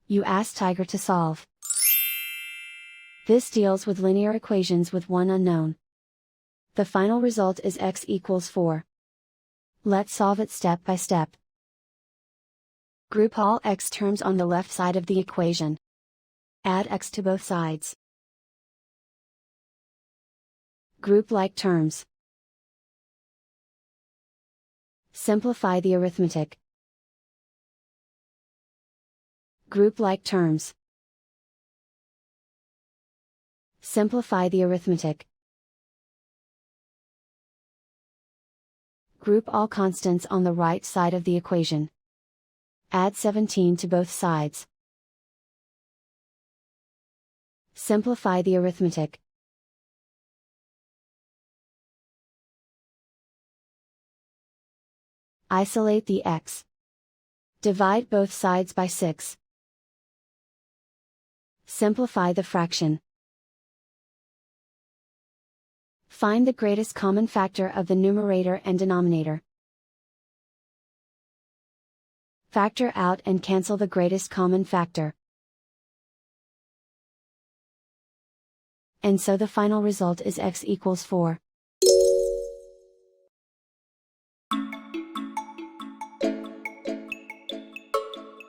You ask Tiger to solve. This deals with linear equations with one unknown. The final result is x equals 4. Let's solve it step by step. Group all x terms on the left side of the equation. Add x to both sides. Group like terms. Simplify the arithmetic. Group like terms. Simplify the arithmetic. Group all constants on the right side of the equation. Add 17 to both sides. Simplify the arithmetic. Isolate the x. Divide both sides by 6. Simplify the fraction. Find the greatest common factor of the numerator and denominator. Factor out and cancel the greatest common factor. And so the final result is x equals 4.